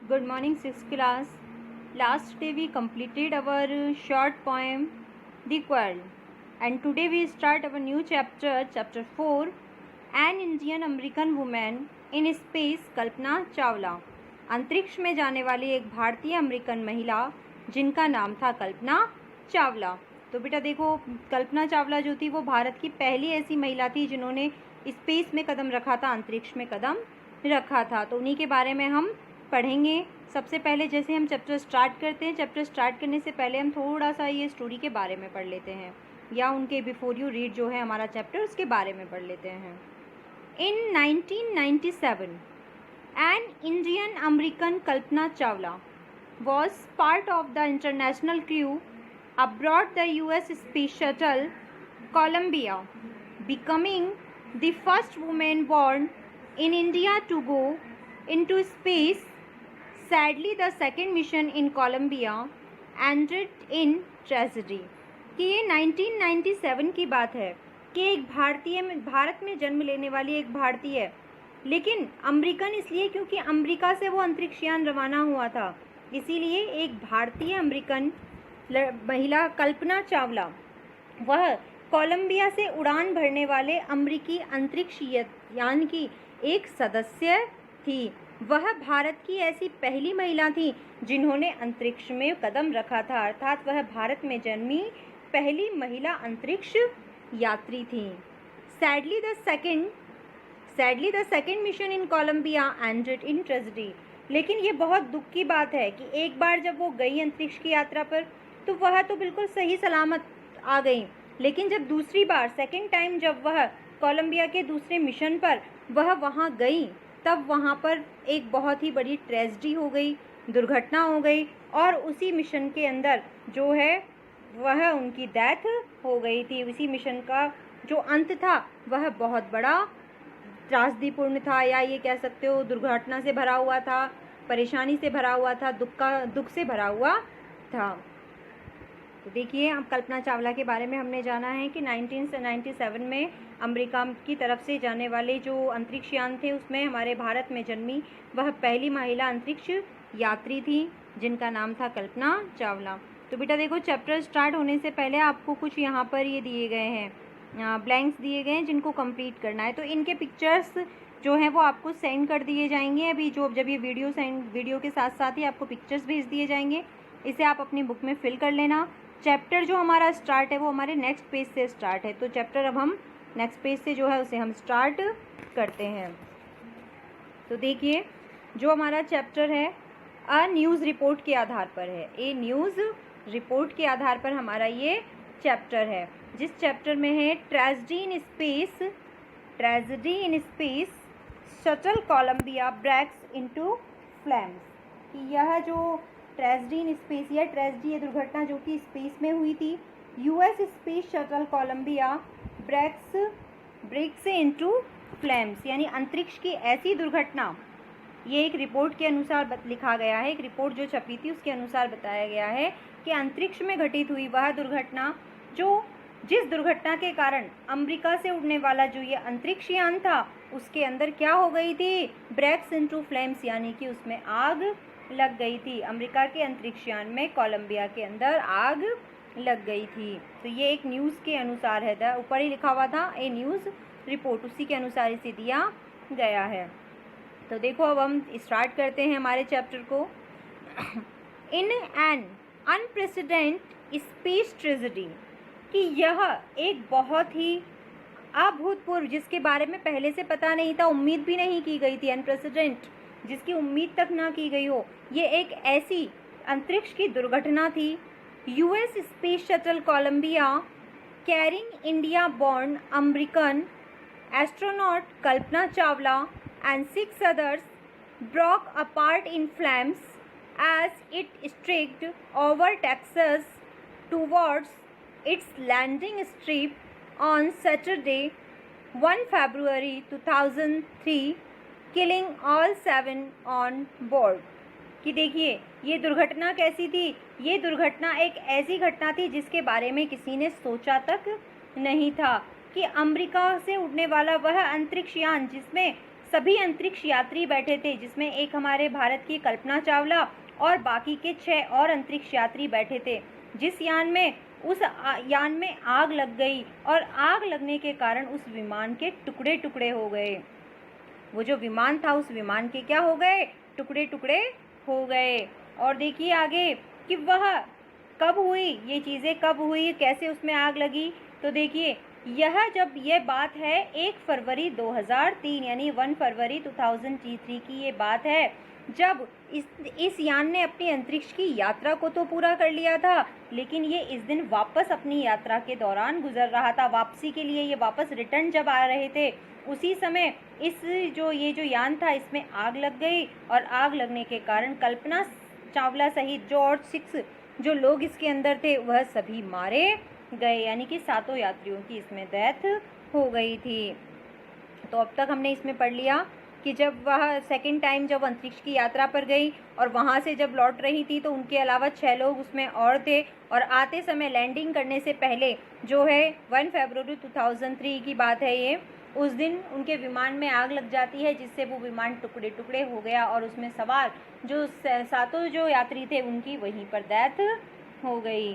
Good morning, 6th class. Last day we completed our short poem The Quarrel, and today we start our new chapter, chapter 4, An Indian American Woman in Space, Kalpana Chawla. अंतरिक्ष में जाने वाली एक भारतीय American महिला जिनका नाम था कल्पना चावला. तो बेटा देखो, कल्पना चावला जो थी वो भारत की पहली ऐसी महिला थी जिन्होंने स्पेस में कदम रखा था, अंतरिक्ष में कदम रखा था. तो उन्हीं के बारे में हम पढ़ेंगे. सबसे पहले जैसे हम चैप्टर स्टार्ट करते हैं, चैप्टर स्टार्ट करने से पहले हम थोड़ा सा ये स्टोरी के बारे में पढ़ लेते हैं, या उनके बिफोर यू रीड जो है हमारा चैप्टर उसके बारे में पढ़ लेते हैं. In 1997 an Indian American Kalpana Chawla was part of the international crew abroad the US space shuttle Columbia, becoming the first woman born in India to go into space. Sadly, the second mission in Colombia ended in tragedy. कि ये 1997 की बात है कि एक भारत में जन्म लेने वाली एक भारतीय, लेकिन अमेरिकन इसलिए क्योंकि अमेरिका से वो अंतरिक्ष यान रवाना हुआ था, इसीलिए एक भारतीय अमेरिकन महिला कल्पना चावला वह कोलंबिया से उड़ान भरने वाले अमेरिकी अंतरिक्ष यान की एक सदस्य थी. वह भारत की ऐसी पहली महिला थी जिन्होंने अंतरिक्ष में कदम रखा था, अर्थात वह भारत में जन्मी पहली महिला अंतरिक्ष यात्री थी. Sadly the second mission in Columbia ended in tragedy. लेकिन ये बहुत दुख की बात है कि एक बार जब वो गई अंतरिक्ष की यात्रा पर तो वह तो बिल्कुल सही सलामत आ गई, लेकिन जब दूसरी बार सेकेंड टाइम जब वह कोलंबिया के दूसरे मिशन पर वह वहाँ गई तब वहाँ पर एक बहुत ही बड़ी ट्रेजेडी हो गई, दुर्घटना हो गई, और उसी मिशन के अंदर जो है वह उनकी डेथ हो गई थी. उसी मिशन का जो अंत था वह बहुत बड़ा त्रासदीपूर्ण था, या ये कह सकते हो दुर्घटना से भरा हुआ था, परेशानी से भरा हुआ था, दुख से भरा हुआ था. तो देखिए, अब कल्पना चावला के बारे में हमने जाना है कि 1997 में अमेरिका की तरफ से जाने वाले जो अंतरिक्ष यान थे उसमें हमारे भारत में जन्मी वह पहली महिला अंतरिक्ष यात्री थी जिनका नाम था कल्पना चावला. तो बेटा देखो, चैप्टर स्टार्ट होने से पहले आपको कुछ यहाँ पर ये दिए गए हैं, ब्लैंक्स दिए गए हैं जिनको कंप्लीट करना है. तो इनके पिक्चर्स जो हैं वो आपको सेंड कर दिए जाएंगे अभी, जब ये वीडियो के साथ साथ ही आपको पिक्चर्स भेज दिए जाएंगे. इसे आप अपनी बुक में फिल कर लेना. चैप्टर जो हमारा स्टार्ट है वो हमारे नेक्स्ट पेज से स्टार्ट है, तो चैप्टर अब हम नेक्स्ट पेज से जो है उसे हम स्टार्ट करते हैं. तो देखिए, जो हमारा चैप्टर है अ न्यूज़ रिपोर्ट के आधार पर है. ए न्यूज़ रिपोर्ट के आधार पर हमारा ये चैप्टर है, जिस चैप्टर में है tragedy in space shuttle Columbia breaks into flames. कि यह जो ट्रेजेडी इन स्पेस, या ट्रेजेडी ये दुर्घटना जो कि स्पेस में हुई थी, US space shuttle Columbia breaks into flames, यानी अंतरिक्ष की ऐसी दुर्घटना. ये एक रिपोर्ट के अनुसार लिखा गया है, एक रिपोर्ट जो छपी थी उसके अनुसार बताया गया है कि अंतरिक्ष में घटित हुई वह दुर्घटना जिस दुर्घटना के कारण अमेरिका से उड़ने वाला जो ये अंतरिक्ष यान था उसके अंदर क्या हो गई थी, ब्रेक्स इनटू फ्लेम्स, यानी कि उसमें आग लग गई थी. अमेरिका के अंतरिक्ष यान में कोलंबिया के अंदर आग लग गई थी. तो ये एक न्यूज़ के अनुसार है, ऊपर ही लिखा हुआ था ए न्यूज़ रिपोर्ट, उसी के अनुसार इसे दिया गया है. तो देखो, अब हम स्टार्ट करते हैं हमारे चैप्टर को. In an unprecedented space tragedy, कि यह एक बहुत ही अभूतपूर्व, जिसके बारे में पहले से पता नहीं था, उम्मीद भी नहीं की गई थी, अनप्रेसिडेंट जिसकी उम्मीद तक ना की गई हो, ये एक ऐसी अंतरिक्ष की दुर्घटना थी. US space shuttle Columbia carrying India born American astronaut Kalpana Chawla and 6 others broke apart in flames as it streaked over Texas towards its landing strip on Saturday, 1 February 2003, killing all 7 on board. कि देखिए, ये दुर्घटना कैसी थी. ये दुर्घटना एक ऐसी घटना थी जिसके बारे में किसी ने सोचा तक नहीं था कि अमेरिका से उड़ने वाला वह अंतरिक्ष यान जिसमें सभी अंतरिक्ष यात्री बैठे थे, जिसमें एक हमारे भारत की कल्पना चावला और बाकी के 6 और अंतरिक्ष यात्री बैठे थे। जिस यान में उस यान में आग लग गई और आग लगने के कारण उस विमान के टुकड़े टुकड़े हो गए। वो जो विमान था उस विमान के क्या हो गए, टुकड़े टुकड़े हो गए। और देखिए आगे कि वह कब हुई, ये चीज़ें कब हुई, कैसे उसमें आग लगी। तो देखिए जब ये बात है 1 फरवरी 2003 यानी 1 फरवरी 2003 की ये बात है, जब इस यान ने अपनी अंतरिक्ष की यात्रा को तो पूरा कर लिया था, लेकिन ये इस दिन वापस अपनी यात्रा के दौरान गुजर रहा था। वापसी के लिए ये वापस रिटर्न जब आ रहे थे, उसी समय ये जो यान था इसमें आग लग गई और आग लगने के कारण कल्पना चावला सहित जो और 6 जो लोग इसके अंदर थे वह सभी मारे गए, यानी कि 7 यात्रियों की इसमें डेथ हो गई थी। तो अब तक हमने इसमें पढ़ लिया कि जब वह सेकंड टाइम जब अंतरिक्ष की यात्रा पर गई और वहाँ से जब लौट रही थी तो उनके अलावा 6 लोग उसमें और थे, और आते समय लैंडिंग करने से पहले जो है 1 फरवरी 2003 की बात है ये, उस दिन उनके विमान में आग लग जाती है, जिससे वो विमान टुकड़े टुकड़े हो गया और उसमें सवार जो 7 जो यात्री थे उनकी वहीं पर डेथ हो गई।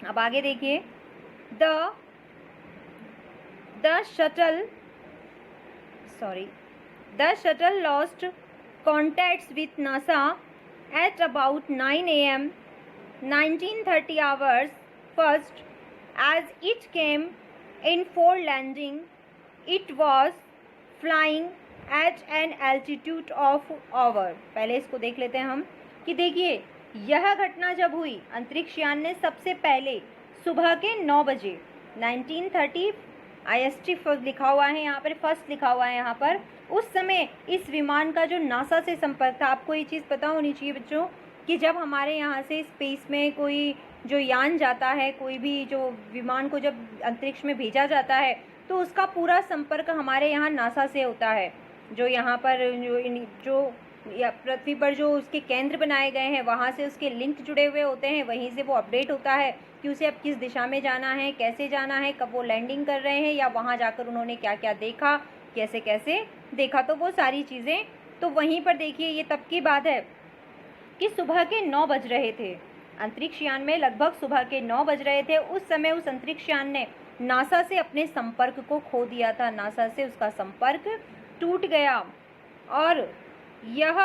अब आगे देखिए, The shuttle lost contacts with NASA at about 9 a.m. 1930 hours first as it came in for landing. It was flying at an altitude of over. पहले इसको देख लेते हैं हम कि देखिए यह घटना जब हुई, अंतरिक्ष यान ने सबसे पहले सुबह के 9 बजे 1930 IST लिखा हुआ है यहाँ पर, फर्स्ट लिखा हुआ है यहाँ पर, उस समय इस विमान का जो नासा से संपर्क था। आपको ये चीज़ पता होनी चाहिए बच्चों कि जब हमारे यहाँ से स्पेस में कोई जो यान जाता है, कोई भी जो विमान को जब अंतरिक्ष में भेजा जाता है तो उसका पूरा संपर्क हमारे यहाँ नासा से होता है। जो यहाँ पर जो पृथ्वी पर जो उसके केंद्र बनाए गए हैं वहाँ से उसके लिंक जुड़े हुए होते हैं, वहीं से वो अपडेट होता है कि उसे अब किस दिशा में जाना है, कैसे जाना है, कब वो लैंडिंग कर रहे हैं या वहाँ जाकर उन्होंने क्या क्या देखा, कैसे कैसे देखा, तो वो सारी चीज़ें तो वहीं पर देखिए। ये तब की बात है कि सुबह के 9 बज रहे थे, अंतरिक्ष यान में लगभग सुबह के 9 बज रहे थे। उस समय उस अंतरिक्ष यान ने नासा से अपने संपर्क को खो दिया था, नासा से उसका संपर्क टूट गया। और यह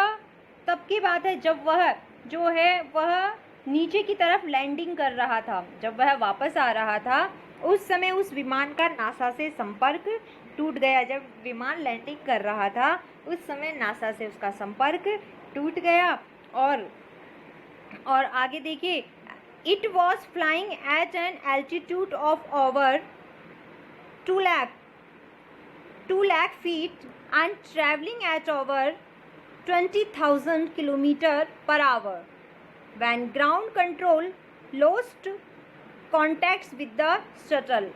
तब की बात है जब वह जो है वह नीचे की तरफ लैंडिंग कर रहा था, जब वह वापस आ रहा था उस समय उस विमान का नासा से संपर्क टूट गया। जब विमान लैंडिंग कर रहा था उस समय नासा से उसका संपर्क टूट गया। और आगे देखिए, it was flying eight an altitude of over 2 lakh feet and traveling at over 20,000 kilometers per hour when ground control lost contacts with the shuttle।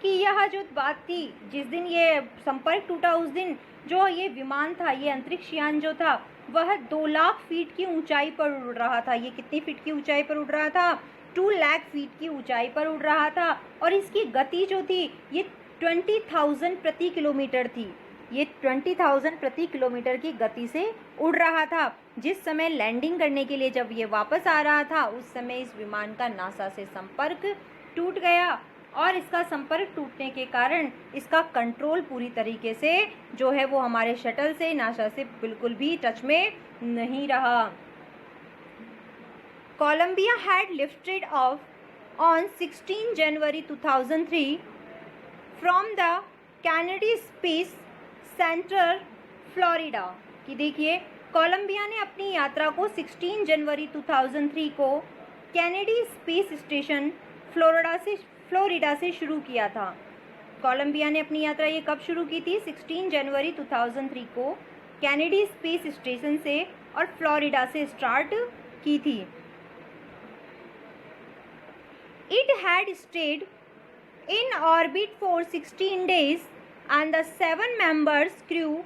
कि यह जो बात थी जिस दिन ये संपर्क टूटा, उस दिन जो ये विमान था, ये अंतरिक्ष यान जो था वह 2 लाख फीट की ऊंचाई पर उड़ रहा था। ये कितनी फीट की ऊंचाई पर उड़ रहा था? 2 लाख फीट की ऊंचाई पर उड़ रहा था। और इसकी गति जो थी ये 20,000 प्रति किलोमीटर थी। ये 20,000 प्रति किलोमीटर की गति से उड़ रहा था। जिस समय लैंडिंग करने के लिए जब ये वापस आ रहा था उस समय इस विमान का नासा से संपर्क टूट गया, और इसका संपर्क टूटने के कारण इसका कंट्रोल पूरी तरीके से जो है वो हमारे शटल से, नासा से बिल्कुल भी टच में नहीं रहा। Columbia had lifted off on 16 January 2003 from the Kennedy Space Center Florida. कि देखिए कोलंबिया ने अपनी यात्रा को 16 जनवरी 2003 को कैनेडी स्पेस स्टेशन फ्लोरिडा से शुरू किया था। कोलंबिया ने अपनी यात्रा ये कब शुरू की थी? 16 जनवरी 2003 को कैनेडी स्पेस स्टेशन से और फ्लोरिडा से स्टार्ट की थी। It had state in orbit for 16 days and the 7 members crew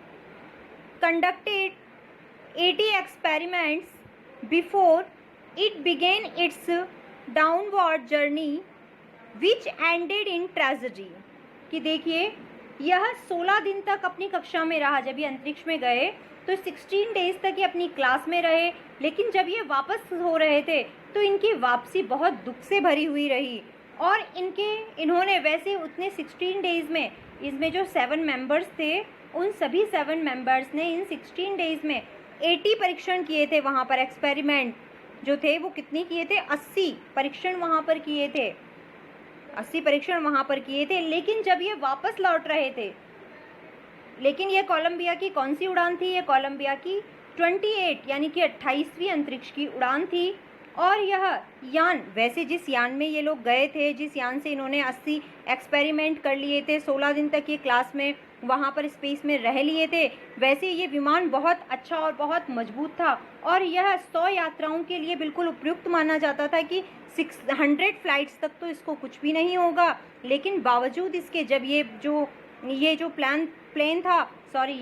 conducted 80 experiments before it began its downward journey which ended in tragedy। कि देखिए यह 16 दिन तक अपनी कक्षा में रहा। जब ये अंतरिक्ष में गए तो 16 डेज तक ये अपनी क्लास में रहे, लेकिन जब ये वापस हो रहे थे तो इनकी वापसी बहुत दुख से भरी हुई रही। और इन्होंने वैसे उतने 16 डेज में, इसमें जो 7 मेंबर्स थे, उन सभी 7 मेंबर्स ने इन 16 डेज में 80 परीक्षण किए थे। वहाँ पर एक्सपेरिमेंट जो थे वो कितने किए थे? 80 परीक्षण वहाँ पर किए थे। 80 परीक्षण वहाँ पर किए थे। लेकिन जब ये वापस लौट रहे थे, लेकिन ये कोलंबिया की कौन सी उड़ान थी? ये कोलंबिया की 28 यानी कि 28वीं अंतरिक्ष की उड़ान थी। और यह यान, वैसे जिस यान में ये लोग गए थे, जिस यान से इन्होंने 80 एक्सपेरिमेंट कर लिए थे, 16 दिन तक ये क्लास में वहाँ पर स्पेस में रह लिए थे, वैसे ये विमान बहुत अच्छा और बहुत मजबूत था और यह 100 यात्राओं के लिए बिल्कुल उपयुक्त माना जाता था कि 600 फ्लाइट्स तक तो इसको कुछ भी नहीं होगा। लेकिन बावजूद इसके जब ये जो प्लेन था, सॉरी,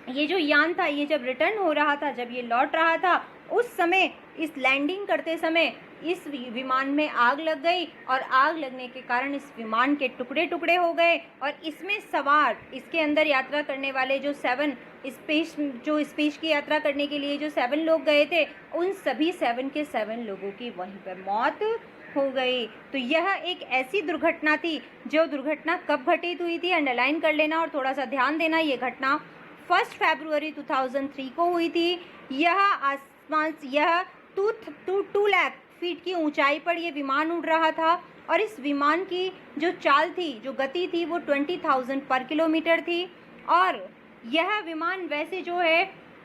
ये जो यान था, ये जब रिटर्न हो रहा था, जब ये लौट रहा था, उस समय इस लैंडिंग करते समय इस विमान में आग लग गई और आग लगने के कारण इस विमान के टुकड़े टुकड़े हो गए। और इसमें सवार, इसके अंदर यात्रा करने वाले जो 7 स्पेस की यात्रा करने के लिए जो 7 लोग गए थे, उन सभी 7 के 7 लोगों की वहीं पर मौत हो गई। तो यह एक ऐसी दुर्घटना थी, जो दुर्घटना कब घटित हुई थी, अंडरलाइन कर लेना और थोड़ा सा ध्यान देना। ये घटना 1 फरवरी 2003 को हुई थी। यह 2 लाख फीट की ऊंचाई पर यह विमान उड़ रहा था और इस विमान की जो चाल थी, जो गति थी, वो 20,000 पर किलोमीटर थी। और यह विमान वैसे जो है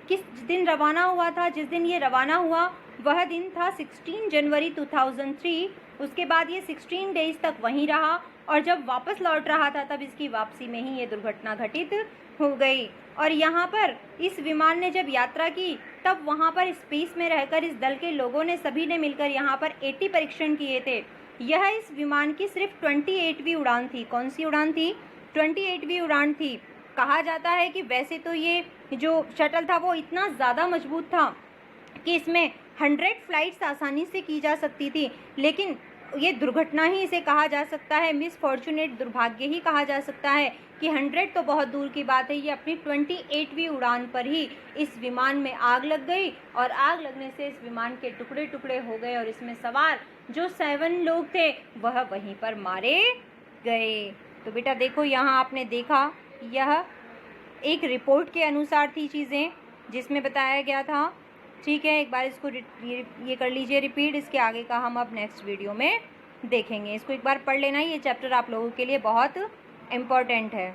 किस दिन रवाना हुआ था? जिस दिन ये रवाना हुआ वह दिन था 16 जनवरी 2003। उसके बाद ये 16 डेज तक वहीं रहा और जब वापस लौट रहा था तब इसकी वापसी में ही ये दुर्घटना घटित हो गई। और यहाँ पर इस विमान ने जब यात्रा की तब वहाँ पर स्पेस में रहकर इस दल के लोगों ने सभी ने मिलकर यहाँ पर 80 परीक्षण किए थे। यह इस विमान की सिर्फ 28वीं उड़ान थी। कौन सी उड़ान थी? 28वीं उड़ान थी। कहा जाता है कि वैसे तो ये जो शटल था वो इतना ज़्यादा मजबूत था कि इसमें 100 फ्लाइट्स आसानी से की जा सकती थी, लेकिन ये दुर्घटना ही इसे कहा जा सकता है, मिसफॉर्चुनेट, दुर्भाग्य ही कहा जा सकता है कि 100 तो बहुत दूर की बात है, ये अपनी 28वीं उड़ान पर ही इस विमान में आग लग गई और आग लगने से इस विमान के टुकड़े टुकड़े हो गए और इसमें सवार जो 7 लोग थे वह वहीं पर मारे गए। तो बेटा देखो, यहाँ आपने देखा, यह एक रिपोर्ट के अनुसार थी चीज़ें जिसमें बताया गया था। ठीक है, एक बार इसको ये कर लीजिए रिपीट। इसके आगे का हम अब नेक्स्ट वीडियो में देखेंगे। इसको एक बार पढ़ लेना, ये चैप्टर आप लोगों के लिए बहुत इम्पोर्टेंट है।